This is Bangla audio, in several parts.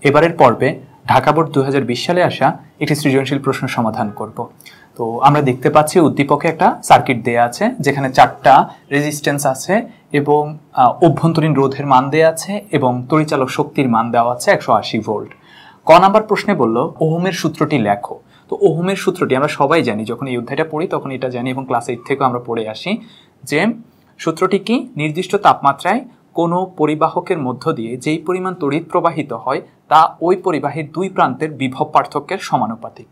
এবারের পর্বে ঢাকা বোর্ড 2020 সালে আসা একটি সৃজনশীল প্রশ্ন সমাধান করব। তো আমরা দেখতে পাচ্ছি উদ্দীপকে একটা সার্কিট দেয়া আছে যেখানে 4টা রেজিস্ট্যান্স আছে এবং অভ্যন্তরীণ রোধের মান দেয়া আছে এবং তড়িচালক শক্তির মান দেওয়া আছে 180 ভোল্ট। ক নাম্বার প্রশ্নে বলল ওহমের সূত্রটি লেখো। তো ওহমের সূত্রটি আমরা সবাই জানি, যখন এই অধ্যায়টা পড়ি তখন এটা জানি এবং ক্লাস 8 থেকেও আমরা পড়ে আসি যে সূত্রটি কি, নির্দিষ্ট তাপমাত্রায় কোনো পরিবাহকের মধ্য দিয়ে যেই পরিমাণ তড়িৎ প্রবাহিত হয় তা ওই পরিবাহীর দুই প্রান্তের বিভব পার্থক্যের সমানুপাতিক।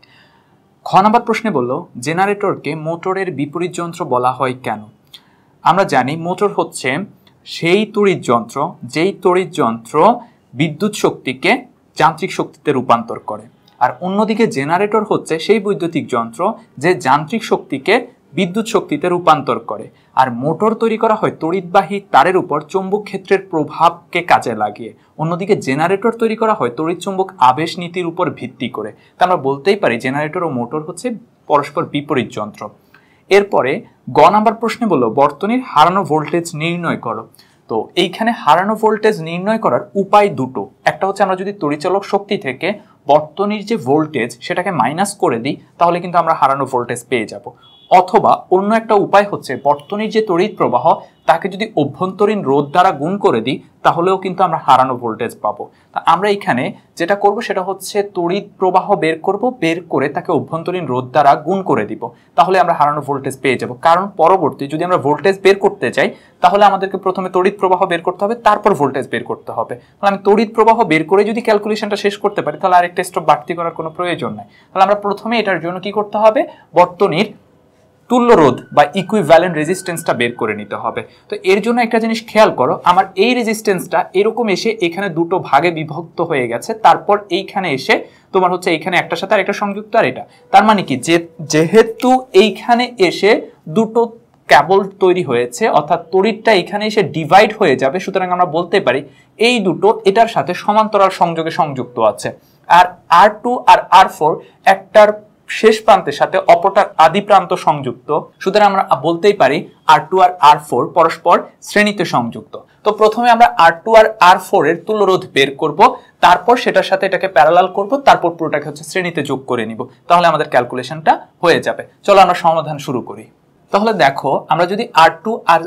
খ নাম্বার প্রশ্নে বলল জেনারেটরকে মোটরের বিপরীত যন্ত্র বলা হয় কেন। আমরা জানি মোটর হচ্ছে সেই তড়িৎ যন্ত্র যেই তড়িৎ যন্ত্র বিদ্যুৎ শক্তিকে যান্ত্রিক শক্তিতে রূপান্তর করে, আর অন্যদিকে জেনারেটর হচ্ছে সেই বৈদ্যুতিক যন্ত্র যে যান্ত্রিক শক্তিকে বিদ্যুৎ শক্তিতে রূপান্তর করে। আর মোটর তৈরি করা হয় তড়িৎবাহী তারের উপর চৌম্বক ক্ষেত্রের প্রভাবকে কাজে লাগিয়ে, অন্যদিকে জেনারেটর তৈরি করা হয় তড়িৎ চৌম্বক আবেশ নীতির উপর ভিত্তি করে। তা আমরা বলতেই পারি জেনারেটর ও মোটর হচ্ছে পরস্পর বিপরীত যন্ত্র। এরপরে গ নাম্বার প্রশ্নে বলল বর্তনীর হারানো ভোল্টেজ নির্ণয় করো। তো এইখানে হারানো ভোল্টেজ নির্ণয় করার উপায় দুটো। একটা হচ্ছে আমরা যদি তড়িচালক শক্তি থেকে বর্তনীর যে ভোল্টেজ সেটাকে মাইনাস করে দিই তাহলে কিন্তু আমরা হারানো ভোল্টেজ পেয়ে যাব, অথবা অন্য একটা উপায় হচ্ছে বর্তনীর যে তড়িৎ প্রবাহ তাকে যদি অভ্যন্তরীণ রোধ দ্বারা গুণ করে দিই তাহলেও কিন্তু আমরা হারানো ভোল্টেজ পাবো। তা আমরা এখানে যেটা করব সেটা হচ্ছে তড়িৎ প্রবাহ বের করব, বের করে তাকে অভ্যন্তরীণ রোধ দ্বারা গুণ করে দিব, তাহলে আমরা হারানো ভোল্টেজ পেয়ে যাব। কারণ পরবর্তী যদি আমরা ভোল্টেজ বের করতে চাই তাহলে আমাদেরকে প্রথমে তড়িৎ প্রবাহ বের করতে হবে, তারপর ভোল্টেজ বের করতে হবে। তাহলে আমি তড়িৎ প্রবাহ বের করে যদি ক্যালকুলেশনটা শেষ করতে পারি তাহলে আরেকটা স্টেপ বাড়তি করার কোনো প্রয়োজন নাই। তাহলে আমরা প্রথমে এটার জন্য কি করতে হবে, বর্তনীর তুল্য রোধ বা ইকুইভ্যালেন্ট রেজিস্ট্যান্সটা বের করে নিতে হবে। তো এর জন্য একটা জিনিস খেয়াল করো, আমার এই রেজিস্ট্যান্সটা এরকম এসে এখানে দুটো ভাগে বিভক্ত হয়ে গেছে, তারপর এইখানে এসে তোমার হচ্ছে এইখানে একটার সাথে আরেকটা সংযুক্ত, আর এটা তার মানে কি যেহেতু এইখানে এসে দুটো কেবল তৈরি হয়েছে অর্থাৎ তড়িৎটা এখানে এসে ডিভাইড হয়ে যাবে, সুতরাং আমরা বলতে পারি এই দুটো এটার সাথে সমান্তরাল সংযোগে সংযুক্ত আছে। আর R2 আর R4 একটার শেষ প্রান্তের সাথে অপরটার আদি প্রান্ত সংযুক্ত, সুতরাং আমরা বলতেই পারি R2 আর R4 পরস্পর শ্রেণীতে সংযুক্ত। তো প্রথমে আমরা R2 আর R4 এর তুল্যরোধ বের করব, তারপর সেটার সাথে এটাকে প্যারালাল করব, তারপর পুরোটাকে হচ্ছে শ্রেণীতে যোগ করে নিব, তাহলে আমাদের ক্যালকুলেশনটা হয়ে যাবে। চলো আমরা সমাধান শুরু করি। তাহলে দেখো আমরা যদি R2 আর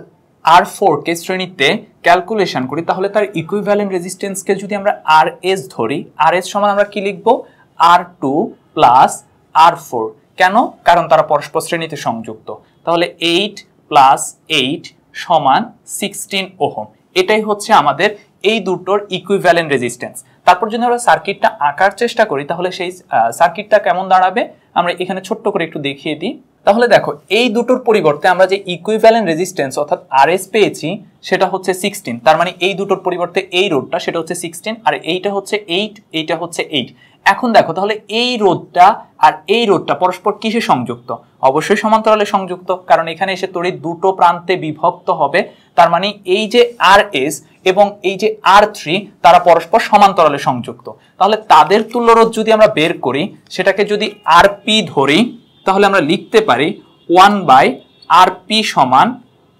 R4 কে শ্রেণীতে ক্যালকুলেশন করি তাহলে তার ইকুইভ্যালেন্ট রেজিস্ট্যান্সকে যদি আমরা RS ধরি, RS সমান আমরা কি লিখব, R2 প্লাস R4। কেন? কারণ তারা পরস্পর শ্রেণীতে সংযুক্ত। তাহলে 8 প্লাস 8 সমান 16 ওহম। এটাই হচ্ছে আমাদের এই দুটোর ইকুইভ্যালেন্ট রেজিস্ট্যান্স। তারপর যদি আমরা সার্কিটটা আঁকার চেষ্টা করি তাহলে সেই সার্কিটটা কেমন দাঁড়াবে আমরা এখানে ছোট্ট করে একটু দেখিয়ে দিই। তাহলে দেখো এই দুটোর পরিবর্তে আমরা যে ইকুইভ্যালেন্ট রেজিস্ট্যান্স অর্থাৎ RS পেয়েছি সেটা হচ্ছে 16। তার মানে এই দুটোর পরিবর্তে এই রোধটা সেটা হচ্ছে 16 আর এইটা হচ্ছে 8, এইটা হচ্ছে 8। এখন দেখো তাহলে এই রোধটা আর এই রোধটা পরস্পর কিসে সংযুক্ত? অবশ্যই সমান্তরালে সংযুক্ত, কারণ এখানে এসে তড়িৎ দুটো প্রান্তে বিভক্ত হবে। তার মানে এই যে RS এবং এই যে R3 তারা পরস্পর সমান্তরালে সংযুক্ত। তাহলে তাদের তুল্যরোধ যদি আমরা বের করি, সেটাকে যদি RP ধরি তাহলে আমরা লিখতে পারি 1/RP সমান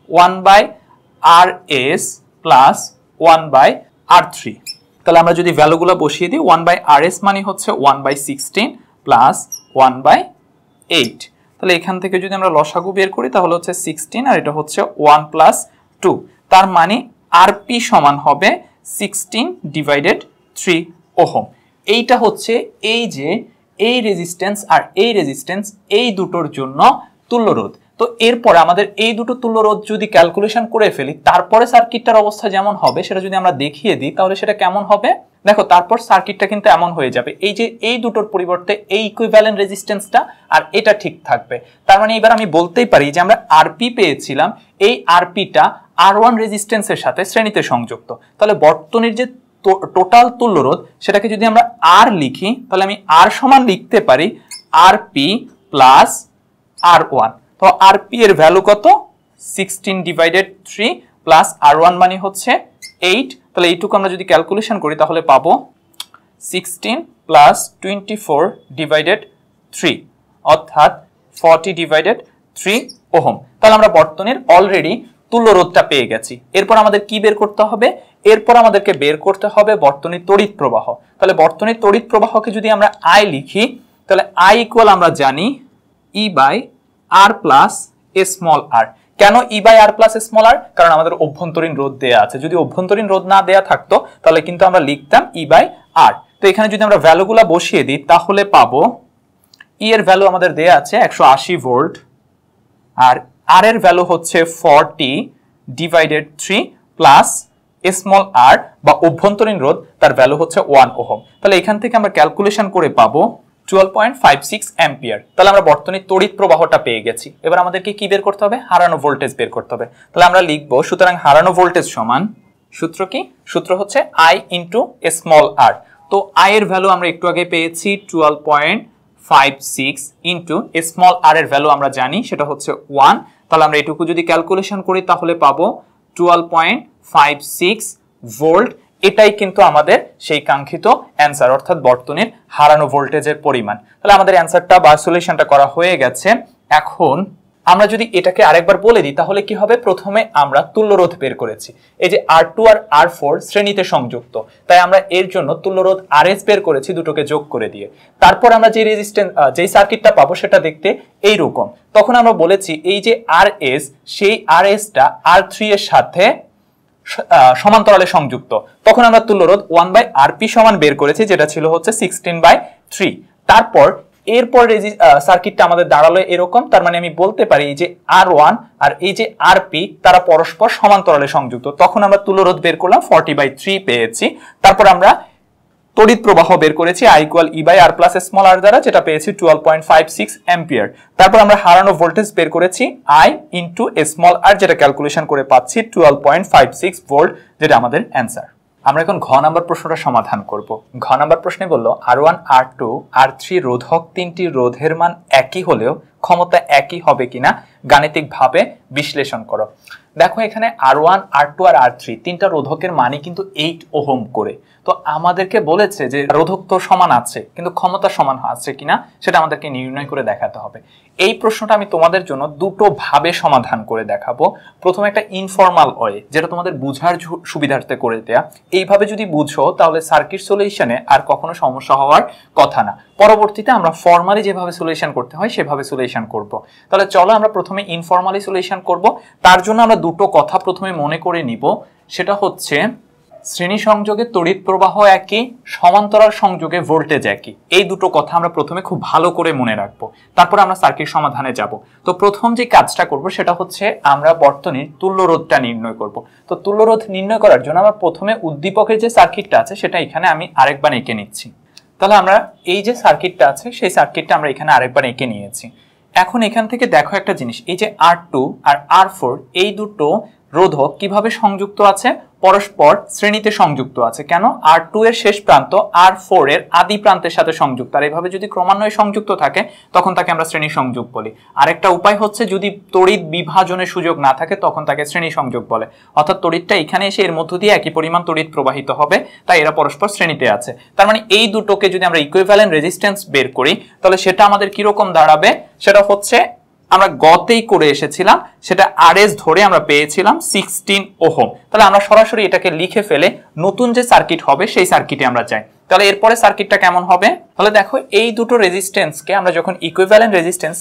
1/RS প্লাস 1/R3। তাহলে আমরা যদি ভ্যালুগুলো বসিয়ে দিই 1/RS মানে হচ্ছে 1/16 প্লাস 1/8। তাহলে এখান থেকে যদি আমরা লসাগু বের করি তাহলে হচ্ছে 16 আর এটা হচ্ছে 1 প্লাস 2। তার মানে RP সমান হবে 16/3 ওহম। এইটা হচ্ছে এই যে এই রেজিস্ট্যান্স আর এই রেজিস্ট্যান্স এই দুটোর জন্য তুল্যরোধ। তো এরপরে আমাদের এই দুটো তুল্যরোধ যদি ক্যালকুলেশন করে ফেলি তারপরে সার্কিটটার অবস্থা যেমন হবে সেটা যদি আমরা দেখিয়ে দিই তাহলে সেটা কেমন হবে দেখো। তারপর সার্কিটটা কিন্তু এমন হয়ে যাবে, এই যে এই দুটোর পরিবর্তে এই ইকুইভ্যালেন্ট রেজিস্ট্যান্সটা আর এটা ঠিক থাকবে। তার মানে এবার আমি বলতেই পারি যে আমরা RP পেয়েছিলাম, এই RPটা R1 রেজিস্ট্যান্সের সাথে শ্রেণীতে সংযুক্ত। তাহলে বর্তনীর যে টোটাল তুল্যরোধ সেটাকে যদি আমরা R লিখি তাহলে আমি R সমান লিখতে পারি RP প্লাস R1। তো RP এর ভ্যালু কত? 16/3 প্লাস R1 মানে হচ্ছে 8। তাহলে এইটুকু আমরা যদি ক্যালকুলেশন করি তাহলে পাবো 16 প্লাস 24/3 অর্থাৎ 40/3 ওহম। তাহলে আমরা বর্তনীর অলরেডি তুল্য রোধটা পেয়ে গেছি। এরপর আমাদের কি বের করতে হবে? এরপর আমাদেরকে বের করতে হবে বর্তনীর তড়িৎ প্রবাহ। তাহলে বর্তনীর তড়িৎ প্রবাহকে যদি আমরা আই লিখি, তাহলে আই ইকুয়াল আমরা জানি E by R plus a small r. কেন E by R plus small r? কারণ আমাদের অভ্যন্তরীণ রোধ দেয়া আছে। যদি অভ্যন্তরীণ রোধ না দেয়া থাকতো তাহলে কিন্তু আমরা লিখতাম ই বাই আর। তো এখানে যদি আমরা ভ্যালুগুলা বসিয়ে দিই তাহলে পাবো ই এর ভ্যালু আমাদের দেয়া আছে 180 ভোল্ট, আর আর এর ভ্যালু হচ্ছে 40 ডিভাইডেড 3 প্লাস স্মল আর বা অভ্যন্তরীণ রোধ, তার ভ্যালু হচ্ছে 1 ওহম। তাহলে এখান থেকে আমরা ক্যালকুলেশন করে পাবো 12.56 অ্যাম্পিয়ার। তাহলে আমরা বর্তনীর তড়িৎ প্রবাহটা পেয়ে গেছি। এবার আমাদেরকে কি বের করতে হবে? হারানো ভোল্টেজ বের করতে হবে। তাহলে আমরা লিখবো, সুতরাং হারানো ভোল্টেজ সমান, সূত্র কি? সূত্র হচ্ছে আই ইন্টু স্মল আর। তো আই এর ভ্যালু আমরা একটু আগে পেয়েছি 12.56 ইন্টু স্মল আর এর ভ্যালু আমরা জানি সেটা হচ্ছে 1। তাহলে আমরা এটুকু যদি ক্যালকুলেশন করি তাহলে পাবো 12.56 ভোল্ট। এটাই কিন্তু আমাদের সেই কাঙ্ক্ষিত অ্যান্সার, অর্থাৎ বর্তনীর হারানো ভোল্টেজের পরিমাণ। তাহলে আমাদের অ্যান্সারটা বা সলিউশনটা করা হয়ে গেছে। এখন আমরা যদি এটাকে আরেকবার বলে দিই তাহলে কি হবে? প্রথমে আমরা তুল্যরোধ বের করেছি, এই যে R2 আর R4 শ্রেণীতে সংযুক্ত, তাই আমরা এর জন্য তুল্যরোধ RS বের করেছি দুটোকে যোগ করে দিয়ে। তারপর আমরা যে রেজিস্ট্যান্স যেই সার্কিটটা পাবো সেটা দেখতে এইরকম। তখন আমরা বলেছি এই যে RS, সেই RS-টা R3 এর সাথে সমান্তরালে সংযুক্ত। তখন আমরা তুল্যরোধ 1/RP সমান বের করেছি, যেটা ছিল হচ্ছে 16/3। তারপর এরপর সার্কিটটা আমাদের দাঁড়ালো এরকম। তার মানে আমি বলতে পারি এই যে R1 আর এই যে RP তারা পরস্পর সমান্তরালে সংযুক্ত। তখন আমরা তুল্যরোধ বের করলাম 40/3 পেয়েছি। তারপর আমরা তড়িৎ প্রবাহ বের করেছি I equal E by R plus small r দ্বারা, যেটা পেয়েছি 12.56 অ্যাম্পিয়ার। তারপর আমরা হারানো ভোল্টেজ বের করেছি I ইন্টু স্মল আর, যেটা ক্যালকুলেশন করে পাচ্ছি 12.56 ভোল্ট, যেটা আমাদের অ্যান্সার। আমরা এখন ঘ নাম্বার প্রশ্নটা সমাধান করব। ঘ নাম্বার প্রশ্নে বললো R1, R2, R3 রোধক তিনটি রোধের মান একই হলেও ক্ষমতা একই হবে কিনা গাণিতিকভাবে বিশ্লেষণ করো। দেখো এখানে R1, R2 আর R3 তিনটা রোধকের মানই কিন্তু 8 ওহম করে। তো আমাদেরকে বলেছে যে রোধক তো সমান আছে কিন্তু ক্ষমতা সমান আছে কিনা সেটা আমাদেরকে নির্ণয় করে দেখাতে হবে। এই প্রশ্নটা আমি তোমাদের জন্য দুটো ভাবে সমাধান করে দেখাবো। প্রথমে একটা ইনফর্মাল ওয়ে, যেটা তোমাদের বুঝার সুবিধার্থে করে দেয়া। এইভাবে যদি বুঝো তাহলে সার্কিট সলিউশনে আর কখনো সমস্যা হওয়ার কথা না। পরবর্তীতে আমরা ফর্মালি যেভাবে সলিউশন করতে হয় সেভাবে সলিউশন করব। তাহলে চলো আমরা প্রথমে ইনফর্মালি সলিউশন করব। তার জন্য আমরা দুটো কথা প্রথমে মনে করে নিব। সেটা হচ্ছে শ্রেণী সংযোগে তড়িৎ প্রবাহ একই, সমান্তরাল সংযোগে ভোল্টেজ একই। এই দুটো কথা আমরা প্রথমে খুব ভালো করে মনে রাখবো, তারপর আমরা সার্কিট সমাধানে যাব। তো প্রথম যে কাজটা করব সেটা হচ্ছে আমরা বর্তনীর তুল্যরোধটা নির্ণয় করব। তো তুল্যরোধ নির্ণয় করার জন্য আমরা প্রথমে উদ্দীপকের যে সার্কিটটা আছে সেটা এখানে আমি আরেকবার এঁকে নিচ্ছি। তাহলে আমরা এই যে সার্কিটটা আছে সেই সার্কিটটা আমরা এখানে আরেকবার এঁকে নিয়েছি। এখন এখান থেকে দেখো একটা জিনিস, এই যে R2 আর R4 এই দুটো রোধক কিভাবে সংযুক্ত আছে? পরস্পর শ্রেণীতে সংযুক্ত আছে। কেন? R2 এর শেষ প্রান্ত R4 এর আদি প্রান্তের সাথে সংযুক্ত, আর এইভাবে যদি ক্রমান্বয়ে সংযুক্ত থাকে তখন তাকে আমরা শ্রেণী সংযোগ বলি। আরেকটা উপায় হচ্ছে যদি তড়িৎ বিভাজনের সুযোগ না থাকে তখন তাকে শ্রেণী সংযোগ বলে, অর্থাৎ তড়িৎটা এখানে এসে এর মধ্য দিয়ে একই পরিমাণ তড়িৎ প্রবাহিত হবে, তাই এরা পরস্পর শ্রেণীতে আছে। তার মানে এই দুটোকে যদি আমরা ইকুইভ্যালেন্ট রেজিস্ট্যান্স বের করি তাহলে সেটা আমাদের কিরকম দাঁড়াবে? সেটা হচ্ছে আমরা গতেই করে এসেছিলাম, সেটা RS ধরে আমরা পেয়েছিলাম 16 ওহম। তাহলে আমরা সরাসরি এটাকে লিখে ফেলে নতুন যে সার্কিট হবে সেই সার্কিটে আমরা যাই। তাহলে এরপরে সার্কিটটা কেমন হবে? তাহলে দেখো এই দুটো রেজিস্ট্যান্সকে আমরা যখন ইকুইভ্যালেন্ট রেজিস্ট্যান্স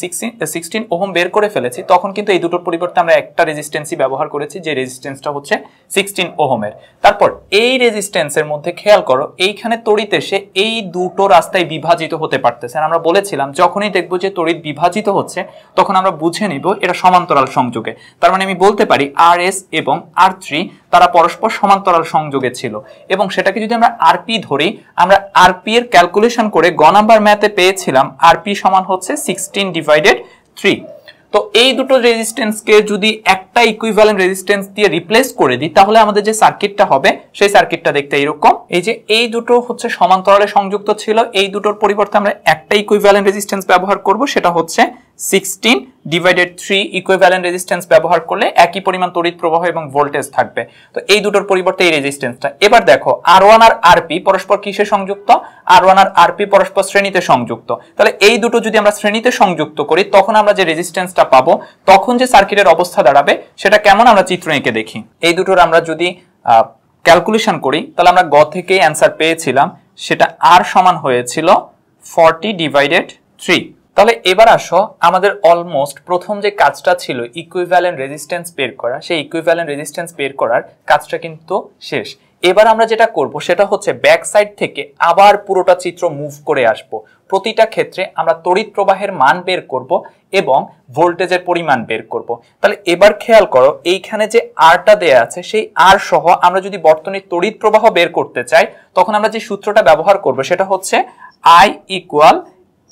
16 ওহম বের করে ফেলেছি তখন কিন্তু এই দুটোর পরিবর্তে আমরা একটা রেজিস্ট্যান্সই ব্যবহার করেছি, যে রেজিস্ট্যান্সটা হচ্ছে 16 ওহমের। তারপর এই রেজিস্ট্যান্সের মধ্যে খেয়াল করো এইখানে তড়িৎ এসে এই দুটো রাস্তায় বিভাজিত হতে পারতেছে। আর আমরা বলেছিলাম যখনই দেখবো যে তড়িৎ বিভাজিত হচ্ছে তখন আমরা বুঝে নিব এটা সমান্তরাল সংযোগে। তার মানে আমি বলতে পারি RS এবং R3 তারা পরস্পর সমান্তরাল সংযোগে ছিল, এবং সেটাকে যদি আমরা RP ধরি, আমরা RP এর ক্যালকুলেশন করে গ নাম্বার ম্যাথে পেয়েছিলাম RP সমান হচ্ছে 16/3। তো এই দুটো রেজিস্ট্যান্সকে যদি একটা ইকুইভ্যালেন্ট রেজিস্ট্যান্স দিয়ে রিপ্লেস করে দিই তাহলে আমাদের যে সার্কিটটা হবে সেই সার্কিটটা দেখতে এরকম। এই যে এই দুটো হচ্ছে সমান্তরালে সংযুক্ত ছিল, এই দুটোর পরিবর্তে আমরা একটা ইকুইভ্যালেন্ট রেজিস্ট্যান্স ব্যবহার করব, সেটা হচ্ছে 16 ডিভাইডেড 3 ইকুইভ্যালেন্ট রেজিস্ট্যান্স ব্যবহার করলে একই পরিমাণ তড়িৎ প্রবাহ এবং ভোল্টেজ থাকবে। তো এই দুটোর পরিবর্তে এই রেজিস্ট্যান্সটা। এবার দেখো R1 আর RP পরস্পর কিসে সংযুক্ত? R1 আর RP পরস্পর শ্রেণীতে সংযুক্ত। তাহলে এই দুটো যদি আমরা শ্রেণীতে সংযুক্ত করি তখন আমরা যে রেজিস্ট্যান্সটা পাবো, তখন যে সার্কিটের অবস্থা দাঁড়াবে সেটা কেমন আমরা চিত্র এঁকে দেখি। এই দুটোর আমরা যদি ক্যালকুলেশন করি তাহলে আমরা গ থেকেই অ্যান্সার পেয়েছিলাম, সেটা R সমান হয়েছিল 40 ডিভাইডেড 3। তাহলে এবার আসো, আমাদের অলমোস্ট প্রথম যে কাজটা ছিল ইকুইভ্যালেন্ট রেজিস্ট্যান্স বের করা, সেই ইকুইভ্যালেন্ট রেজিস্ট্যান্স বের করার কাজটা কিন্তু শেষ। এবার আমরা যেটা করব সেটা হচ্ছে ব্যাক সাইড থেকে আবার পুরোটা চিত্র মুভ করে আসব। প্রতিটা ক্ষেত্রে আমরা তড়িৎ প্রবাহের মান বের করব এবং ভোল্টেজের পরিমাণ বের করব। তাহলে এবার খেয়াল করো, এইখানে যে আরটা দেয়া আছে সেই আর সহ আমরা যদি বর্তনীর তড়িৎ প্রবাহ বের করতে চাই তখন আমরা যে সূত্রটা ব্যবহার করব সেটা হচ্ছে I equal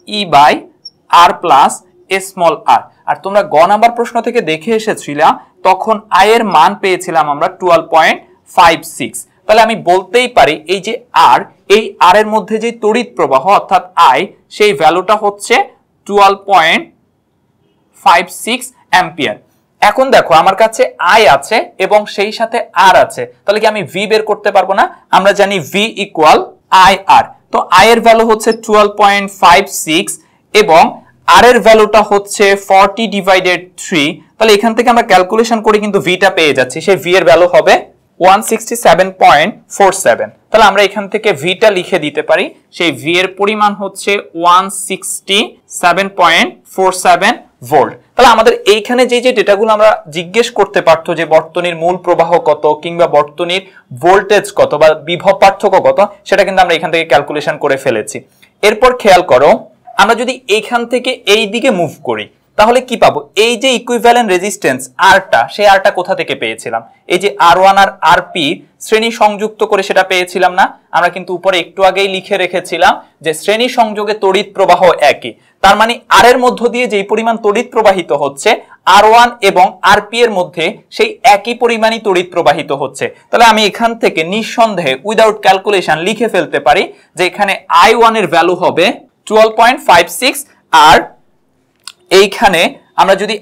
E by R plus a small r. আর তোমরা গ নাম্বার প্রশ্ন থেকে দেখে এসেছিলা তখন I এর মান পেয়েছিলাম আমরা 12.56। তাহলে আমি বলতেই পারি এই যে আর, এই আর এর মধ্যে যে তড়িৎ প্রবাহ অর্থাৎ I, সেই ভ্যালুটা হচ্ছে 12.56 অ্যাম্পিয়ার। এখন দেখো আমার কাছে I আছে এবং সেই সাথে R আছে, তাহলে কি আমি V বের করতে পারবো না? আমরা জানি V ইকুয়াল IR। তো I এর ভ্যালু হচ্ছে 12.56 এবং R এর ভ্যালুটা হচ্ছে 40 ডিভাইডেড 3। তাহলে এখান থেকে আমরা ক্যালকুলেশন করে কিন্তু V টা পেয়ে যাচ্ছি। সেই V এর ভ্যালু হবে 167.47। তাহলে আমরা এখান থেকে V টা লিখে দিতে পারি, সেই V এর পরিমাণ হচ্ছে 167.47 ভোল্ট। তাহলে আমাদের এইখানে যে ডেটাগুলো আমরা জিজ্ঞেস করতে পারতো যে বর্তনীর মূল প্রবাহ কত কিংবা বর্তনীর ভোল্টেজ কত বা বিভব পার্থক্য কত, সেটা কিন্তু আমরা এখান থেকে ক্যালকুলেশন করে ফেলেছি। এরপর খেয়াল করো, আমরা যদি এইখান থেকে এই দিকে মুভ করি তাহলে কি পাবো? এই যে ইকুইভ্যালেন্ট রেজিস্ট্যান্স আরটা, সেই আরটা কোথা থেকে পেয়েছিলাম? এই যে R1 আর RP শ্রেণী সংযুক্ত করে সেটা পেয়েছিলাম না? আমরা কিন্তু উপরে একটু আগেই লিখে রেখেছিলাম যে শ্রেণী সংযোগে তড়িৎ প্রবাহ একই। তার মানে আর এর মধ্য দিয়ে যেই পরিমাণ তড়িৎ প্রবাহিত হচ্ছে R1 এবং RP এর মধ্যে সেই একই পরিমাণই তড়িৎ প্রবাহিত হচ্ছে। তাহলে আমি এখান থেকে নিঃসন্দেহে উইদাউট ক্যালকুলেশন লিখে ফেলতে পারি যে এখানে I1 এর ভ্যালু হবে 12.56 আর এইখানে আমরা যদি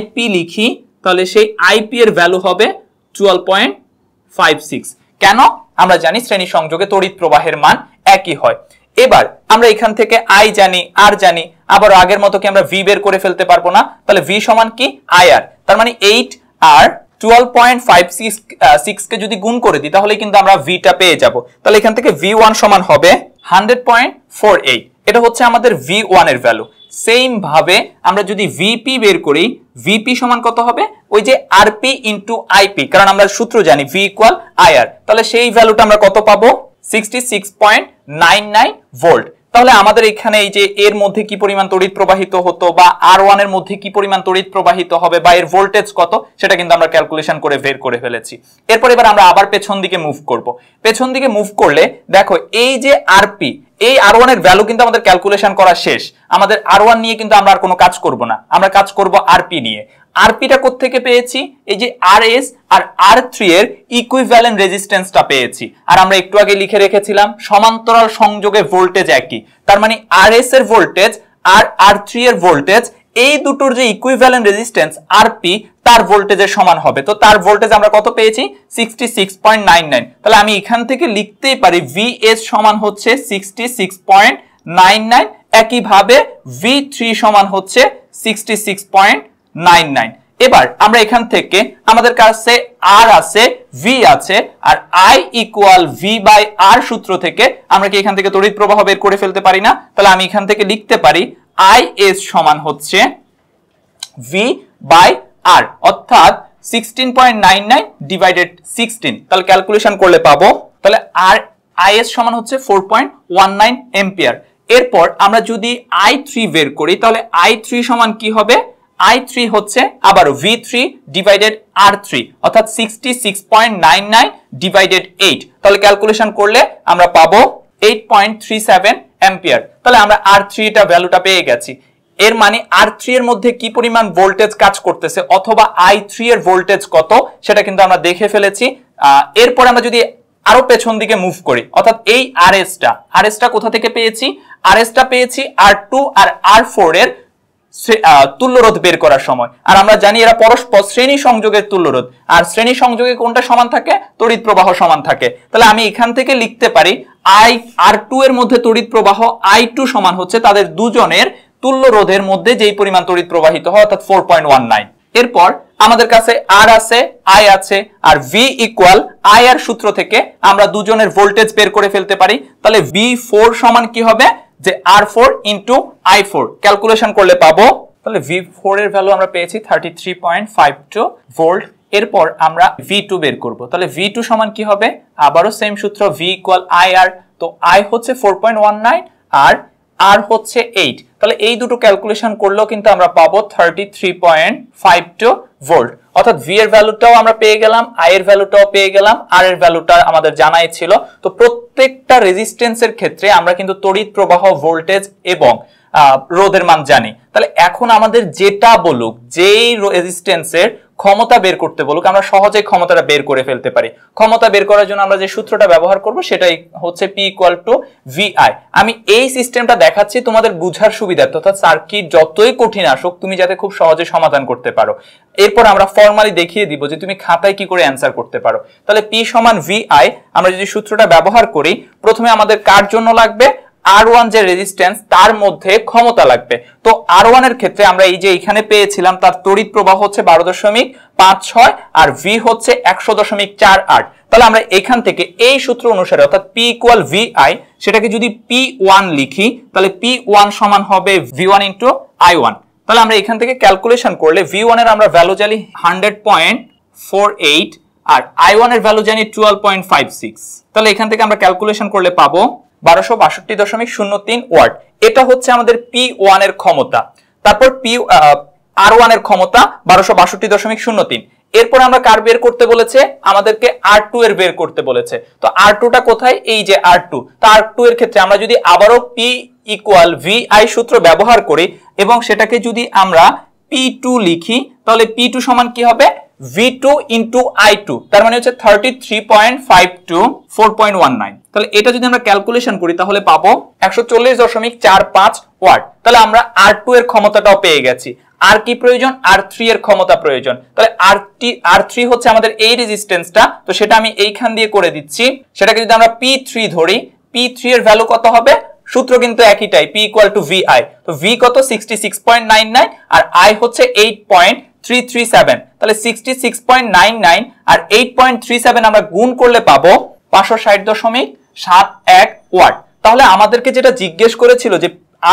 IP লিখি তাহলে সেই IP এর ভ্যালু হবে 12.56। কেন? আমরা জানি শ্রেণী সংযোগে তড়িৎ প্রবাহের মান একই হয়। এবার আমরা এখান থেকে I জানি, R জানি, আবার আগের মতো কি আমরা V বের করে ফেলতে পারবো না? তাহলে V সমান কি IR। তার মানে 8 আর 12.56 কে যদি গুণ করে দিই তাহলে কিন্তু আমরা V টা পেয়ে যাব। তাহলে এখান থেকে V1 সমান হবে 100.48। এটা হচ্ছে আমাদের V1 এর ভ্যালু। সেম ভাবে আমরা যদি VP বের করি, VP সমান কত হবে? ওই যে RP ইনটু IP, কারণ আমরা সূত্র জানি V ইকুয়াল IR। তাহলে সেই ভ্যালুটা আমরা কত পাবো? 66.99 ভোল্ট। তাহলে আমাদের এখানে এই যে এর মধ্যে কি পরিমাণ তড়িৎ প্রবাহিত হতো বা R1 এর মধ্যে কি পরিমাণ তড়িৎ প্রবাহিত হবে বা এর ভোল্টেজ কত সেটা কিন্তু আমরা ক্যালকুলেশন করে বের করে ফেলেছি। এরপর এবার আমরা আবার পেছন দিকে মুভ করব। পেছন দিকে মুভ করলে দেখো এই যে RP, এই R1 এর ভ্যালু কিন্তু আমাদের ক্যালকুলেশন করা শেষ। আমাদের R1 নিয়ে কিন্তু আমরা আর কোনো কাজ করব না, আমরা কাজ করব RP নিয়ে। RPটা কোত্থেকে পেয়েছি? এই যে RS আর R3 এর ইকুইভ্যালেন্ট রেজিস্ট্যান্সটা পেয়েছি। আর আমরা একটু আগে লিখে রেখেছিলাম সমান্তরাল সংযোগে ভোল্টেজ একই। তার মানে RS এর ভোল্টেজ আর R3 এর ভোল্টেজ, এই দুটোর যে ইকুইভ্যালেন্ট রেজিস্ট্যান্স RP তার ভোল্টেজের সমান হবে। তো তার ভোল্টেজ আমরা কত পেয়েছি? 66.99। তাহলে আমি এখান থেকে লিখতেই পারি VS সমান হচ্ছে 66.99। একইভাবে V3 সমান হচ্ছে 66.99। এবার আমরা এখান থেকে আমাদের কাছে R আছে, V আছে, আর I equal V by R সূত্র থেকে আমরা কি এখান থেকে তড়িৎ প্রবাহ বের করে ফেলতে পারি না? তাহলে আমি এখান থেকে লিখতে পারি IS সমান হচ্ছে V বাই R, অর্থাৎ 16.99 ডিভাইডেড 16। তাহলে ক্যালকুলেশন করলে পাবো, তাহলে IS সমান হচ্ছে 4.19 এম্পিয়ার। এরপর আমরা যদি I3 বের করি তাহলে I3 সমান কি হবে? I3 হচ্ছে আবার V3 ডিভাইডেড R3, অর্থাৎ 66.99 ডিভাইডেড 8। তাহলে ক্যালকুলেশন করলে আমরা পাবো 8.37 অ্যাম্পিয়ার। তাহলে আমরা R3 টা ভ্যালুটা পেয়ে গেছি। এর মানে R3 এর মধ্যে কি পরিমাণ ভোল্টেজ কাজ করতেছে অথবা I3 এর ভোল্টেজ কত সেটা কিন্তু আমরা দেখে ফেলেছি। এরপর আমরা যদি আরো পেছন দিকে মুভ করি, অর্থাৎ এই RS টা কোথা থেকে পেয়েছি? RS টা পেয়েছি R2 আর R4 এর তুল্যরোধ বের করার সময়। আর আমরা জানি এরা পরস্পর শ্রেণী সংযোগের তুল্যরোধ, আর শ্রেণী সংযোগে কোনটা সমান থাকে? তড়িৎ প্রবাহ সমান থাকে। তাহলে আমি এখান থেকে লিখতে পারি R2 এর মধ্যে তড়িৎ প্রবাহ I2 সমান হচ্ছে তাদের দুজনের তুল্যরোধের মধ্যে যেই পরিমাণ তড়িৎ প্রবাহিত হয়, অর্থাৎ 4.19। এরপর আমাদের কাছে R আছে, I আছে, আর V ইকুয়াল IR সূত্র থেকে আমরা দুজনের ভোল্টেজ বের করে ফেলতে পারি। তাহলে V4 সমান কি হবে? যে R4 ইন্টু I4 ক্যালকুলেশন করলে পাবো। তাহলে V4 এর ভ্যালু আমরা পেয়েছি 33.52 ভোল্ট। এরপর আমরা V2 বের করব। তাহলে V2 সমান কি হবে? আবারও সেম সূত্র, V ইকুয়াল IR। তো I হচ্ছে 4.19 আর R হচ্ছে 8। তাহলে এই দুটো ক্যালকুলেশন করলেও কিন্তু আমরা পাবো 33.52 ভোল্ট। অর্থাৎ V এর ভ্যালুটাও আমরা পেয়ে গেলাম, I এর ভ্যালুটাও পেয়ে গেলাম, R এর ভ্যালুটা আমাদের জানাই ছিল। তো প্রত্যেকটা রেজিস্ট্যান্সের ক্ষেত্রে আমরা কিন্তু তড়িৎ প্রবাহ, ভোল্টেজ এবং রোধের মান জানি। তাহলে এখন আমাদের যেটা বলুক, যেই রেজিস্ট্যান্সের ক্ষমতা বের করতে বলুক, আমরা সহজেই ক্ষমতাটা বের করে ফেলতে পারি। ক্ষমতা বের করার জন্য আমরা যে সূত্রটা ব্যবহার করব সেটাই হচ্ছে P = VI। আমি এই সিস্টেমটা দেখাচ্ছি তোমাদের বুঝার সুবিধার্থে, অর্থাৎ সার্কিট যতই কঠিন আসুক তুমি যাতে খুব সহজে সমাধান করতে পারো। এরপর আমরা ফর্মালি দেখিয়ে দিব যে তুমি খাতায় কি করে অ্যান্সার করতে পারো। তাহলে P = VI, আমরা যদি সূত্রটা ব্যবহার করি, প্রথমে আমাদের কার জন্য লাগবে? R1 যে রেজিস্ট্যান্স তার মধ্যে ক্ষমতা লাগবে। তো R1 এর ক্ষেত্রে আমরা এই যে এখানে পেয়েছিলাম তার তড়িৎ প্রবাহ হচ্ছে 12.56 আর V হচ্ছে 100.48। তাহলে আমরা এখান থেকে এই সূত্র অনুসারে অর্থাৎ P = VI সেটাকে যদি P1 লিখি, তাহলে P1 সমান হবে V1 * I1। তাহলে আমরা এখান থেকে ক্যালকুলেশন করলে V1 এর আমরা ভ্যালু জানি 100.48 আর I1 এর ভ্যালু জানি 12.56। তাহলে এখান থেকে আমরা ক্যালকুলেশন করলে পাবো 1262.03 ওয়াট। এটা হচ্ছে আমাদের P1 এর ক্ষমতা। তারপর R1 এর ক্ষমতা 1262.03। এরপর আমরা কার বের করতে বলেছে? আমাদেরকে R2 এর বের করতে বলেছে। তো R2 টা কোথায়? এই যে R2। তো R2 এর ক্ষেত্রে আমরা যদি আবারও P = VI সূত্র ব্যবহার করি এবং সেটাকে যদি আমরা P2 লিখি, তাহলে P2 সমান কি হবে? V2 * I2। তার মানে হচ্ছে 33.52 4.19। তাহলে এটা যদি আমরা ক্যালকুলেশন করি তাহলে পাবো 140.45 ওয়াট। তাহলে আমরা R2 এর ক্ষমতাটাও পেয়ে গেছি। আর কি প্রয়োজন? R3 এর ক্ষমতা প্রয়োজন। তাহলে R3 হচ্ছে আমাদের এই রেজিস্ট্যান্সটা, তো সেটা আমি এইখান দিয়ে করে দিচ্ছি। সেটাকে যদি আমরা P3 ধরি, P3 এর ভ্যালু কত হবে? সূত্র কিন্তু একইটাই, P = VI। তো V কত? 66.99 আর I হচ্ছে 8.337। তাহলে 66.99 আর 8.37 আমরা গুণ করলে পাবো 560.71 ওয়াট। তাহলে আমাদেরকে যেটা জিজ্ঞেস করেছিল যে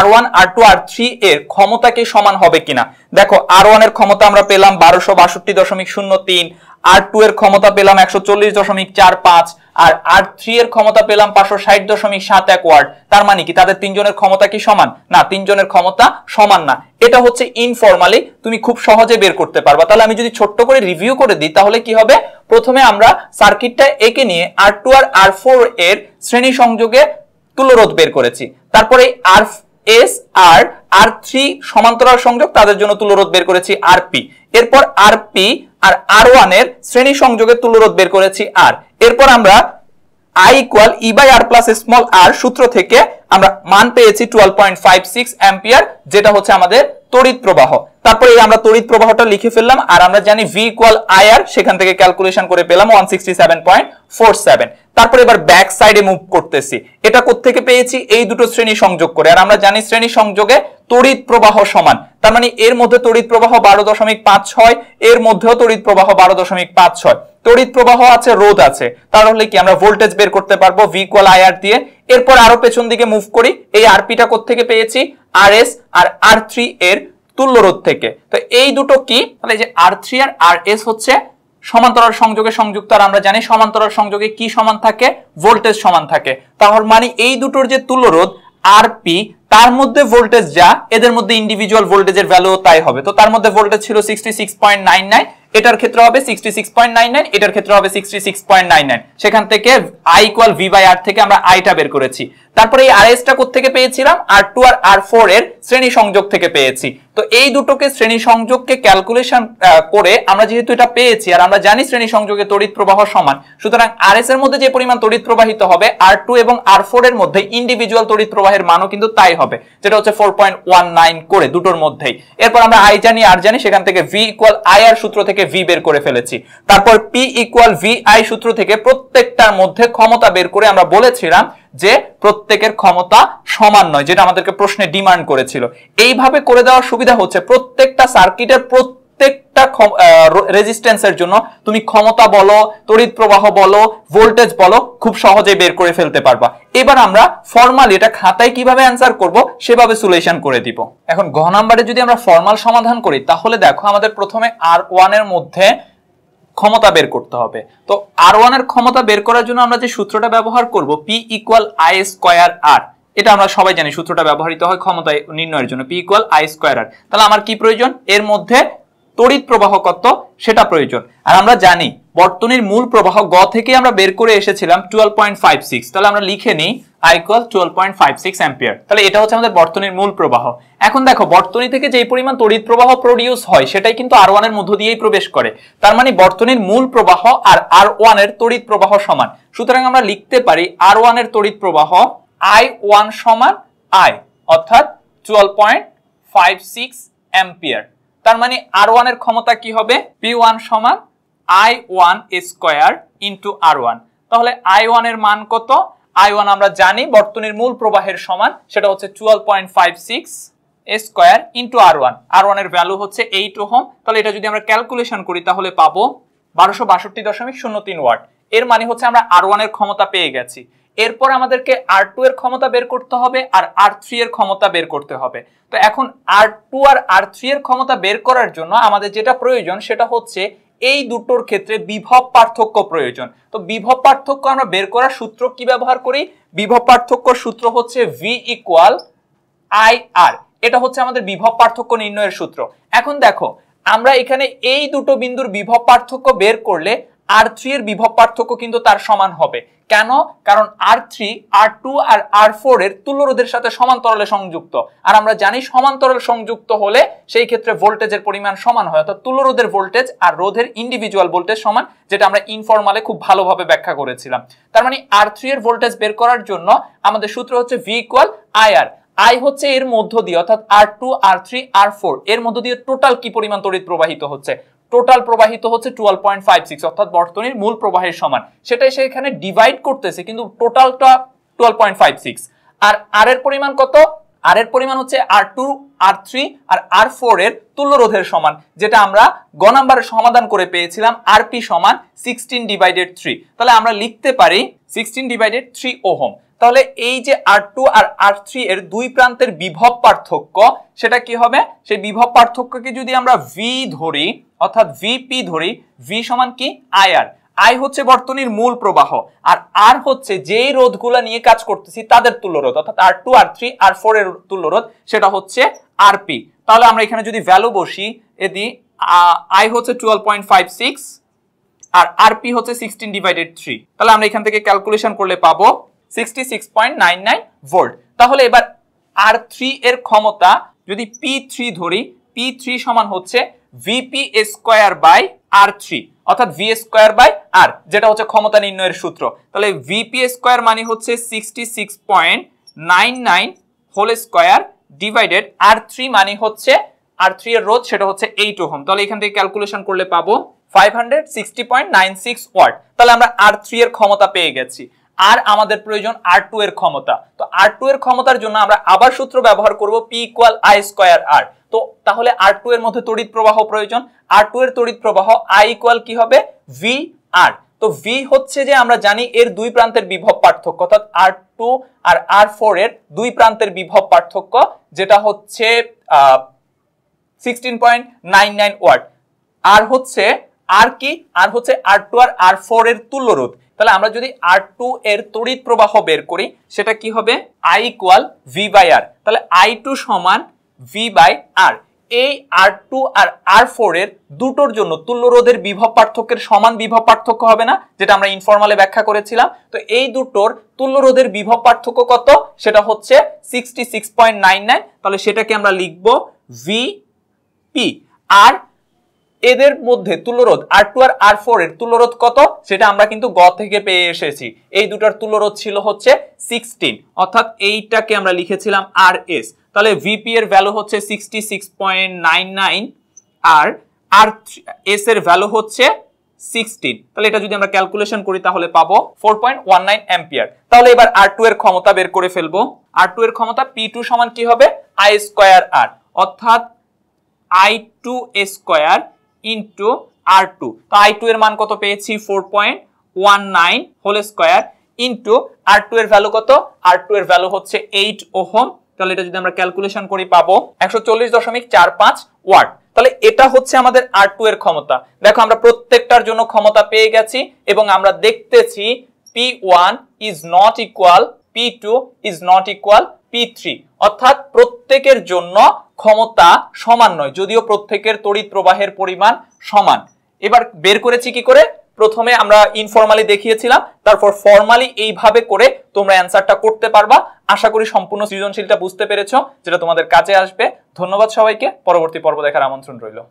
R1, R2, R3 এর ক্ষমতা কি সমান হবে কিনা। দেখো R1 এর ক্ষমতা আমরা পেলাম 1262.03, R2 এর ক্ষমতা পেলাম 140.45 আর R3 এর ক্ষমতা পেলাম 560.71 ওয়াট। তার মানে কি তাদের তিনজনের ক্ষমতা কি সমান? না, তিনজনের ক্ষমতা সমান না। এটা হচ্ছে ইনফরমালি তুমি খুব সহজে বের করতে পারবা। তাহলে আমি যদি ছোট্ট করে রিভিউ করে দিই তাহলে কি হবে? প্রথমে আমরা সার্কিটটা এঁকে নিয়ে R2 আর R4 এর শ্রেণী সংযোগে তুল্যরোধ বের করেছি। তারপরে RS আর R3 সমান্তরাল সংযোগ, তাদের জন্য তুল্যরোধ বের করেছি RP। এরপর RP আর R1 এর শ্রেণী সংযোগের তুল্যরোধ বের করেছি R। এরপর আমরা I = E/R + r সূত্র থেকে আমরা মান পেয়েছি 12.56 অ্যাম্পিয়ার, যেটা হচ্ছে আমাদের তড়িৎ প্রবাহ। তারপরে আমরা তড়িৎ প্রবাহটা লিখে ফেললাম আর আমরা জানি V = IR, সেখান থেকে ক্যালকুলেশন করে পেলাম 167.47। তারপরে এবার ব্যাক সাইডে মুভ করতেছি। এটা কোত্থেকে পেয়েছি? এই দুটো শ্রেণী সংযোগ করে। আর আমরা জানি শ্রেণী সংযোগে তড়িৎ প্রবাহ সমান, তার মানে এর মধ্যে তড়িৎ প্রবাহ 12.56, এর মধ্যেও তড়িৎ প্রবাহ 12.56। তড়িৎ প্রবাহ আছে, রোধ আছে, তাহলে কি আমরা ভোল্টেজ বের করতে পারবো V = IR দিয়ে। এরপর আরো পেছন দিকে মুভ করি, এই RP টা কোত্থেকে পেয়েছি? RS আর R3 এর তুল্যরোধ থেকে। তো এই দুটো কি? তাহলে যে R3 আর RS হচ্ছে সমান্তরাল সংযোগে সংযুক্ত, আর আমরা জানি সমান্তরাল সংযোগে কি সমান থাকে? ভোল্টেজ সমান থাকে। তাহলে মানে এই দুটোর যে তুল্যরোধ RP, তার মধ্যে ভোল্টেজ যা, এদের মধ্যে ইন্ডিভিজুয়াল ভোল্টেজের ভ্যালু তাই হবে। তো তার মধ্যে ভোল্টেজ ছিল 66.99, এটার ক্ষেত্রে হবে 66.99, এটার ক্ষেত্রে হবে 66.99। সেখান থেকে I = V/R থেকে আমরা I টা বের করেছি। তারপরে এই RS টা কোত্থেকে পেয়েছিলাম? R2 আর R4 এর শ্রেণী সংযোগ থেকে পেয়েছি। তো এই দুটোকে শ্রেণী সংযোগকে ক্যালকুলেশন করে আমরা যেহেতু এটা পেয়েছি আর আমরা জানি শ্রেণী সংযোগে তড়িৎ প্রবাহ সমান, সুতরাং আরএস এর মধ্যে যে পরিমাণ তড়িৎ প্রবাহিত হবে R2 এবং R4 এর মধ্যে ইন্ডিভিজুয়াল তড়িৎ প্রবাহের মানও কিন্তু তাই হবে, যেটা হচ্ছে 4.19 করে দুটোর মধ্যেই। এরপর আমরা I জানি R জানি, সেখান থেকে V ইকুয়াল IR সূত্র থেকে V বের করে ফেলেছি। তারপর P ইকুয়াল VI সূত্র থেকে প্রত্যেকটার মধ্যে ক্ষমতা বের করে আমরা বলেছিলাম যে প্রত্যেকের ক্ষমতা সমান নয়, যেটা আমাদেরকে প্রশ্নে ডিমান্ড করেছিল। এইভাবে করে দেওয়ার সুবিধা হচ্ছে প্রত্যেকটা সার্কিটের প্রত্যেকটা রেজিস্ট্যান্সের জন্য তুমি ক্ষমতা বলো, তড়িৎ প্রবাহ বলো, ভোল্টেজ বলো, খুব সহজে বের করে ফেলতে পারবা। এবার আমরা ফর্মালি এটা খাতায় কিভাবে অ্যান্সার করব সেভাবে সলিউশন করে দিব। এখন ঘ নাম্বারে যদি আমরা ফর্মাল সমাধান করি তাহলে দেখো আমাদের প্রথমে R1 এর মধ্যে ক্ষমতা বের করতে হবে। তো R1 এর ক্ষমতা বের করার জন্য আমরা যে সূত্রটা ব্যবহার করব P equal I square R, এটা আমরা সবাই জানি সূত্রটা ব্যবহৃত হয় ক্ষমতা নির্ণয়ের জন্য, P equal I square R। তাহলে আমার কি প্রয়োজন, এর মধ্যে তড়িৎ প্রবাহ কত সেটা প্রয়োজন। আর আমরা জানি বর্তনীর মূল প্রবাহ গ থেকে আমরা বের করে এসেছিলাম 12.56, তাহলে আমরা লিখে নিই I ইকুয়াল 12.56 অ্যাম্পিয়ার। তাহলে এটা হচ্ছে আমাদের বর্তনীর মূল প্রবাহ। এখন দেখো বর্তনী থেকে যেই পরিমাণ তড়িৎ প্রবাহ প্রডিউস হয় সেটাই কিন্তু R1 এর মধ্য দিয়েই প্রবেশ করে, তার মানে বর্তনীর মূল প্রবাহ আর R1 এর তড়িৎ প্রবাহ সমান। সুতরাং আমরা লিখতে পারি R1 এর তড়িৎ প্রবাহ I1 সমান I, অর্থাৎ 12.56 অ্যাম্পিয়ার। তার মানে R1 এর ক্ষমতা কি হবে, P1 সমান I1 স্কয়ার ইনটু R1। তাহলে I1 এর মান কত, I1 আমরা জানি বর্তনীর মূল প্রবাহের সমান, সেটা হচ্ছে 12.56 স্কয়ার ইনটু R1। R1 এর ভ্যালু হচ্ছে 8 ওহম। তাহলে এটা যদি আমরা ক্যালকুলেশন করি তাহলে পাবো 1262.03 ওয়াট। এর মানে হচ্ছে আমরা R1 এর ক্ষমতা পেয়ে গেছি। এরপর আমাদেরকে R2 এর ক্ষমতা বের করতে হবে আর R3 এর ক্ষমতা বের করতে হবে। তো এখন R2 আর R3 এর ক্ষমতা বের করার জন্য আমাদের যেটা প্রয়োজন সেটা হচ্ছে এই দুটোর ক্ষেত্রে বিভব পার্থক্য প্রয়োজন। তো বিভব পার্থক্য আমরা বের করার সূত্র কি ব্যবহার করি, বিভব পার্থক্যর সূত্র হচ্ছে V ইকুয়াল IR। এটা হচ্ছে আমাদের বিভব পার্থক্য নির্ণয়ের সূত্র। এখন দেখো আমরা এখানে এই দুটো বিন্দুর বিভব পার্থক্য বের করলে R3 এর বিভব পার্থক্য কিন্তু তার সমান হবে। কেন, কারণ R3 R2 আর R4 এর তুল্যরোধের সাথে সমান্তরালে সংযুক্ত, আর আমরা জানি সমান্তরাল সংযুক্ত হলে সেই ক্ষেত্রে ভোল্টেজের পরিমাণ সমান হয়, অর্থাৎ তুল্যরোধের ভোল্টেজ আর রোধের ইন্ডিভিজুয়াল ভোল্টেজ সমান, যেটা আমরা ইনফরমালে খুব ভালোভাবে ব্যাখ্যা করেছিলাম। তার মানে R3 এর ভোল্টেজ বের করার জন্য আমাদের সূত্র হচ্ছে V ইকুয়াল IR। I হচ্ছে এর মধ্য দিয়ে, অর্থাৎ R2 R3 R4 এর মধ্য দিয়ে টোটাল কি পরিমাণ তড়িৎ প্রবাহিত হচ্ছে, টোটাল প্রবাহিত হচ্ছে 12.56, অর্থাৎ বর্তনীর মূল প্রবাহের সমান। সেটাই সেখানে ডিভাইড করতেছে, কিন্তু টোটালটা 12.56। আর R এর পরিমাণ কত, R এর পরিমাণ হচ্ছে R2 R3 আর R4 এর তুল্যরোধের সমান, যেটা আমরা গ নাম্বারে সমাধান করে পেয়েছিলাম RP সমান 16/3। তাহলে আমরা লিখতে পারি 16/3 ওহম। তাহলে এই যে R2 আর R3 এর দুই প্রান্তের বিভব পার্থক্য সেটা কি হবে, সেই বিভব পার্থক্যকে যদি আমরা V ধরি, অর্থাৎ VP ধরি, V সমান কি IR। I হচ্ছে বর্তনীর মূল প্রবাহ আর R হচ্ছে যেই রোধগুলো নিয়ে কাজ করতেছি তাদের তুল্যরোধ, অর্থাৎ R2 R3 R4 এর তুল্যরোধ, সেটা হচ্ছে RP। তাহলে আমরা এখানে যদি ভ্যালু বসি, এদি I হচ্ছে 12.56 আর RP হচ্ছে 16/3, তাহলে আমরা এখান থেকে ক্যালকুলেশন করলে পাবো 66.99 ভোল্ট। তাহলে এবার R3 এর ক্ষমতা যদি P3 ধরি, P3 সমান হচ্ছে VP স্কয়ার বাই R3, অর্থাৎ V স্কয়ার বাই R, যেটা হচ্ছে ক্ষমতা নির্ণয়ের সূত্র। তাহলে VP স্কয়ার মানে হচ্ছে 66.99 হোল স্কয়ার ডিভাইডেড R3 মানে হচ্ছে R3 এর রোধ, সেটা হচ্ছে 8 ওহম। তাহলে এখান থেকে ক্যালকুলেশন করলে পাবো 560.96 ওয়াট। তাহলে আমরা R3 এর ক্ষমতা পেয়ে গেছি। আর আমাদের প্রয়োজন R2 এর ক্ষমতা। তো R2 এর ক্ষমতার জন্য আমরা আবার সূত্র ব্যবহার করব P equal I square R। তো তাহলে R2 এর মধ্যে তড়িৎ প্রবাহ প্রয়োজন, R2 এর তড়িৎ প্রবাহ I ইকুয়াল কি হবে, VR। তো V হচ্ছে যে আমরা জানি এর দুই প্রান্তের বিভব পার্থক্য, অর্থাৎ R2 আর R4 এর দুই প্রান্তের বিভব পার্থক্য, যেটা হচ্ছে 16.99 ওয়াট। আর হচ্ছে আর কি, আর হচ্ছে R2 আর R4 এর তুল্যরোধ। তাহলে আমরা যদি R2 এর তড়িৎ প্রবাহ বের করি সেটা কি হবে, I equal V by R। তাহলে I2 সমান V বাই R। এই R2 আর R4 এর দুটোর জন্য তুল্যরোধের বিভব পার্থক্যের সমান বিভব পার্থক্য হবে না, যেটা আমরা ইনফরমালে ব্যাখ্যা করেছিলাম। তো এই দুটোর তুল্যরোধের বিভব পার্থক্য কত, সেটা হচ্ছে 66.99। তাহলে সেটাকে আমরা লিখব V পি। আর এদের মধ্যে তুল্যরোধ R2 আর R4 এর তুল্যরোধ কত সেটা আমরা কিন্তু গ থেকে পেয়ে এসেছি। এই দুটার তুল্যরোধ ছিল হচ্ছে 16, অর্থাৎ এইটাকে আমরা লিখেছিলাম RS। তাহলে VP এর ভ্যালু হচ্ছে 66.99 আর RS এর ভ্যালু হচ্ছে 16। তাহলে এটা যদি আমরা ক্যালকুলেশন করি তাহলে পাবো 4.19 অ্যাম্পিয়ার। তাহলে এবার R2 এর ক্ষমতা বের করে ফেলবো। R2 এর ক্ষমতা P2 সমান কি হবে I স্কয়ার R, অর্থাৎ I2 স্কয়ার ইনটু R2। তো I2 এর মান কত পেয়েছি 4.19 হোল স্কয়ার ইনটু R2 এর ভ্যালু কত, R2 এর ভ্যালু হচ্ছে 8 ওহম। তাহলে এটা যদি আমরা ক্যালকুলেশন করি পাবো 140.45 ওয়াট। তাহলে এটা হচ্ছে আমাদের R2 এর ক্ষমতা। দেখো আমরা প্রত্যেকটার জন্য ক্ষমতা পেয়ে গেছি এবং আমরা দেখতেছি P1 is not equal P2 is not equal P3, অর্থাৎ প্রত্যেকের জন্য ক্ষমতা সমান নয়, যদিও প্রত্যেকের তড়িৎ প্রবাহের পরিমাণ সমান। এবার বের করেছি কি করে, প্রথমে আমরা ইনফরমালি দেখিয়েছিলাম, তারপর ফর্মালি এইভাবে করে তোমরা অ্যানসারটা করতে পারবা। আশা করি সম্পূর্ণ সৃজনশীলটা বুঝতে পেরেছো, যেটা তোমাদের কাজে আসবে। ধন্যবাদ সবাইকে, পরবর্তী পর্ব দেখার আমন্ত্রণ রইল।